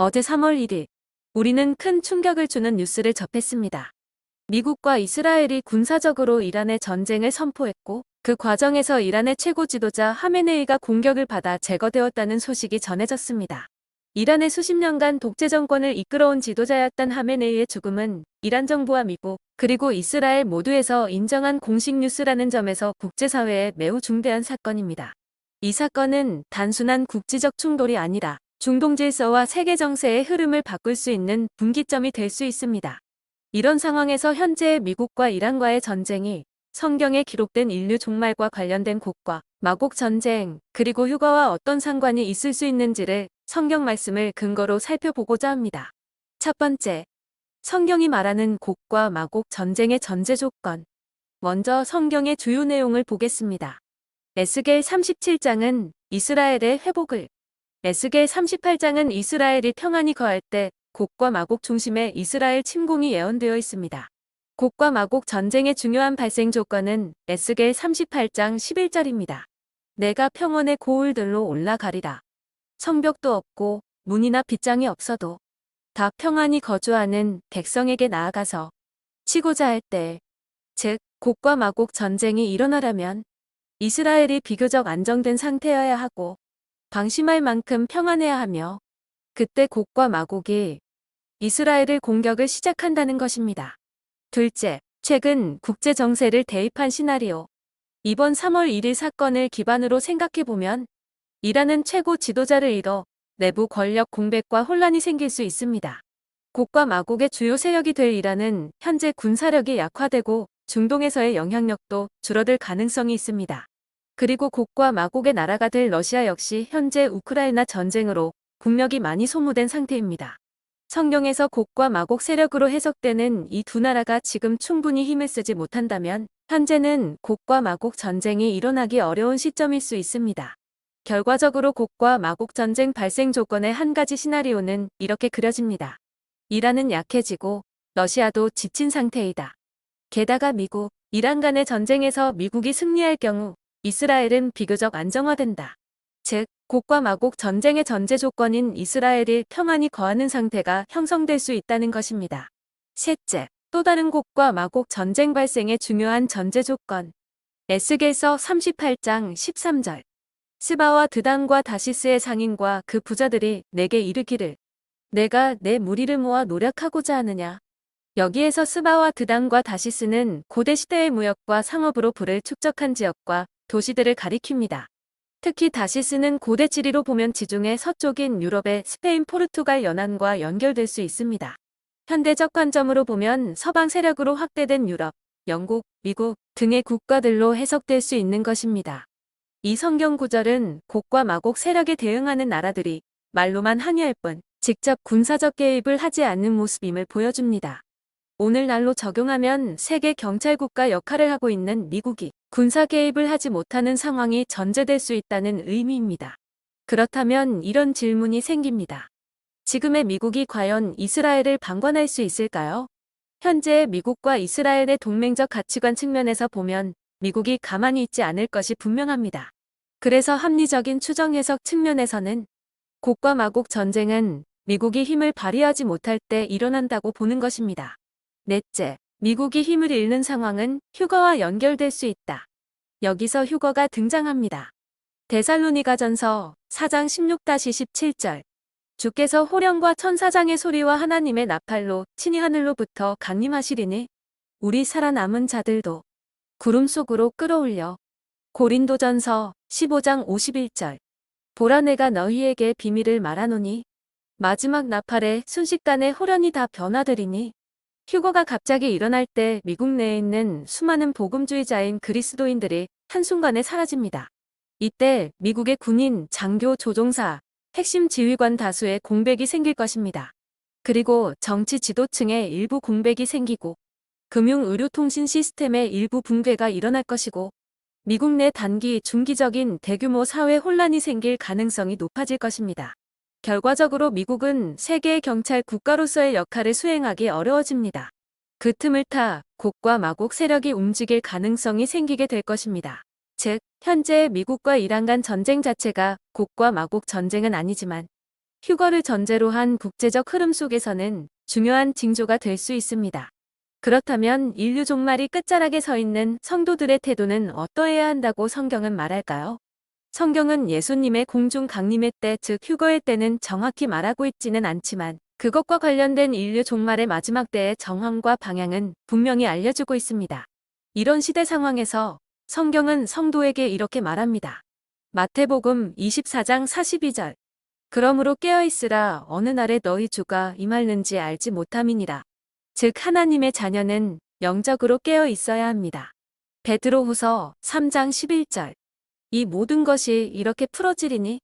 어제 3월 1일, 우리는 큰 충격을 주는 뉴스를 접했습니다. 미국과 이스라엘이 군사적으로 이란의 전쟁을 선포했고, 그 과정에서 이란의 최고 지도자 하메네이가 공격을 받아 제거되었다는 소식이 전해졌습니다. 이란의 수십 년간 독재 정권을 이끌어온 지도자였던 하메네이의 죽음은 이란 정부와 미국, 그리고 이스라엘 모두에서 인정한 공식 뉴스라는 점에서 국제사회에 매우 중대한 사건입니다. 이 사건은 단순한 국지적 충돌이 아니라 중동 질서와 세계 정세의 흐름을 바꿀 수 있는 분기점이 될 수 있습니다. 이런 상황에서 현재의 미국과 이란과의 전쟁이 성경에 기록된 인류 종말과 관련된 곡과 마곡 전쟁, 그리고 휴가와 어떤 상관이 있을 수 있는지를 성경 말씀을 근거로 살펴보고자 합니다. 첫 번째, 성경이 말하는 곡과 마곡 전쟁의 전제 조건. 먼저 성경의 주요 내용을 보겠습니다. 에스겔 37장은 이스라엘의 회복을, 에스겔 38장은 이스라엘이 평안히 거할 때 곡과 마곡 중심의 이스라엘 침공이 예언되어 있습니다. 곡과 마곡 전쟁의 중요한 발생 조건은 에스겔 38장 11절입니다. 내가 평원의 고울들로 올라가리라. 성벽도 없고 문이나 빗장이 없어도 다 평안히 거주하는 백성에게 나아가서 치고자 할 때, 즉 곡과 마곡 전쟁이 일어나려면 이스라엘이 비교적 안정된 상태여야 하고 방심할 만큼 평안해야 하며, 그때 곡과 마곡이 이스라엘을 공격을 시작한다는 것입니다. 둘째, 최근 국제 정세를 대입한 시나리오. 이번 3월 1일 사건을 기반으로 생각해보면 이란은 최고 지도자를 잃어 내부 권력 공백과 혼란이 생길 수 있습니다. 곡과 마곡의 주요 세력이 될 이란은 현재 군사력이 약화되고 중동에서의 영향력도 줄어들 가능성이 있습니다. 그리고 곡과 마곡의 나라가 될 러시아 역시 현재 우크라이나 전쟁으로 국력이 많이 소모된 상태입니다. 성경에서 곡과 마곡 세력으로 해석되는 이 두 나라가 지금 충분히 힘을 쓰지 못한다면 현재는 곡과 마곡 전쟁이 일어나기 어려운 시점일 수 있습니다. 결과적으로 곡과 마곡 전쟁 발생 조건의 한 가지 시나리오는 이렇게 그려집니다. 이란은 약해지고 러시아도 지친 상태이다. 게다가 미국, 이란 간의 전쟁에서 미국이 승리할 경우 이스라엘은 비교적 안정화된다. 즉, 곡과 마곡 전쟁의 전제 조건인 이스라엘이 평안히 거하는 상태가 형성될 수 있다는 것입니다. 셋째, 또 다른 곡과 마곡 전쟁 발생의 중요한 전제 조건. 에스겔서 38장 13절. 스바와 드단과 다시스의 상인과 그 부자들이 내게 이르기를 내가 내 무리를 모아 노력하고자 하느냐. 여기에서 스바와 드단과 다시스는 고대 시대의 무역과 상업으로 부를 축적한 지역과 도시들을 가리킵니다. 특히 다시스는 고대 지리로 보면 지중해 서쪽인 유럽의 스페인, 포르투갈 연안과 연결될 수 있습니다. 현대적 관점으로 보면 서방 세력으로 확대된 유럽, 영국, 미국 등의 국가들로 해석될 수 있는 것입니다. 이 성경 구절은 곡과 마곡 세력에 대응하는 나라들이 말로만 항의할 뿐 직접 군사적 개입을 하지 않는 모습임을 보여줍니다. 오늘날로 적용하면 세계 경찰국가 역할을 하고 있는 미국이 군사 개입을 하지 못하는 상황이 전제될 수 있다는 의미입니다. 그렇다면 이런 질문이 생깁니다. 지금의 미국이 과연 이스라엘을 방관할 수 있을까요? 현재 미국과 이스라엘의 동맹적 가치관 측면에서 보면 미국이 가만히 있지 않을 것이 분명합니다. 그래서 합리적인 추정 해석 측면에서는 곡과 마곡 전쟁은 미국이 힘을 발휘하지 못할 때 일어난다고 보는 것입니다. 넷째, 미국이 힘을 잃는 상황은 휴거와 연결될 수 있다. 여기서 휴거가 등장합니다. 데살로니가전서 4장 16-17절. 주께서 호령과 천사장의 소리와 하나님의 나팔로 친히 하늘로부터 강림하시리니 우리 살아남은 자들도 구름 속으로 끌어올려. 고린도전서 15장 51절. 보라 내가 너희에게 비밀을 말하노니 마지막 나팔에 순식간에 호련이 다 변화되리니. 휴거가 갑자기 일어날 때 미국 내에 있는 수많은 복음주의자인 그리스도인들이 한순간에 사라집니다. 이때 미국의 군인, 장교, 조종사, 핵심 지휘관 다수의 공백이 생길 것입니다. 그리고 정치 지도층의 일부 공백이 생기고 금융, 의료, 통신 시스템의 일부 붕괴가 일어날 것이고 미국 내 단기, 중기적인 대규모 사회 혼란이 생길 가능성이 높아질 것입니다. 결과적으로 미국은 세계의 경찰 국가로서의 역할을 수행하기 어려워집니다. 그 틈을 타 곡과 마곡 세력이 움직일 가능성이 생기게 될 것입니다. 즉, 현재 미국과 이란 간 전쟁 자체가 곡과 마곡 전쟁은 아니지만 휴거를 전제로 한 국제적 흐름 속에서는 중요한 징조가 될 수 있습니다. 그렇다면 인류 종말이 끝자락에 서 있는 성도들의 태도는 어떠해야 한다고 성경은 말할까요? 성경은 예수님의 공중 강림의 때, 즉 휴거의 때는 정확히 말하고 있지는 않지만 그것과 관련된 인류 종말의 마지막 때의 정황과 방향은 분명히 알려주고 있습니다. 이런 시대 상황에서 성경은 성도에게 이렇게 말합니다. 마태복음 24장 42절. 그러므로 깨어있으라, 어느 날에 너희 주가 임하는지 알지 못함이니라. 즉 하나님의 자녀는 영적으로 깨어 있어야 합니다. 베드로후서 3장 11절. 이 모든 것이 이렇게 풀어지리니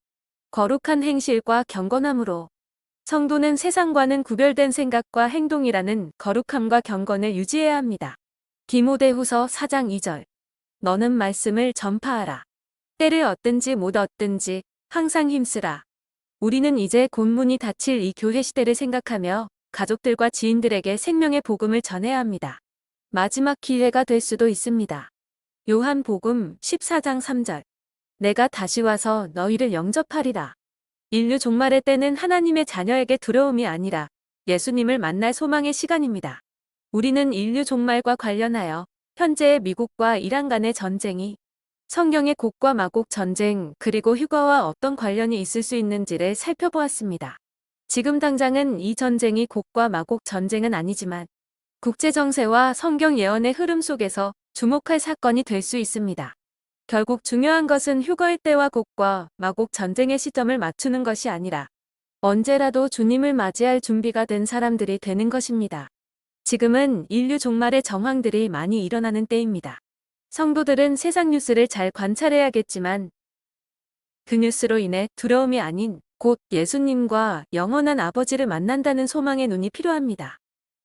거룩한 행실과 경건함으로. 성도는 세상과는 구별된 생각과 행동이라는 거룩함과 경건을 유지해야 합니다. 디모데후서 4장 2절. 너는 말씀을 전파하라. 때를 얻든지 못 얻든지 항상 힘쓰라. 우리는 이제 곧 문이 닫힐 이 교회 시대를 생각하며 가족들과 지인들에게 생명의 복음을 전해야 합니다. 마지막 기회가 될 수도 있습니다. 요한복음 14장 3절. 내가 다시 와서 너희를 영접하리라. 인류 종말의 때는 하나님의 자녀에게 두려움이 아니라 예수님을 만날 소망의 시간입니다. 우리는 인류 종말과 관련하여 현재의 미국과 이란 간의 전쟁이 성경의 곡과 마곡 전쟁 그리고 휴거와 어떤 관련이 있을 수 있는지를 살펴보았습니다. 지금 당장은 이 전쟁이 곡과 마곡 전쟁은 아니지만 국제정세와 성경 예언의 흐름 속에서 주목할 사건이 될 수 있습니다. 결국 중요한 것은 휴거의 때와 곡과 마곡 전쟁의 시점을 맞추는 것이 아니라 언제라도 주님을 맞이할 준비가 된 사람들이 되는 것입니다. 지금은 인류 종말의 정황들이 많이 일어나는 때입니다. 성도들은 세상 뉴스를 잘 관찰해야겠지만 그 뉴스로 인해 두려움이 아닌 곧 예수님과 영원한 아버지를 만난다는 소망의 눈이 필요합니다.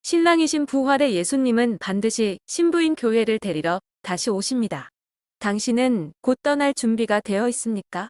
신랑이신 부활의 예수님은 반드시 신부인 교회를 데리러 다시 오십니다. 당신은 곧 떠날 준비가 되어 있습니까?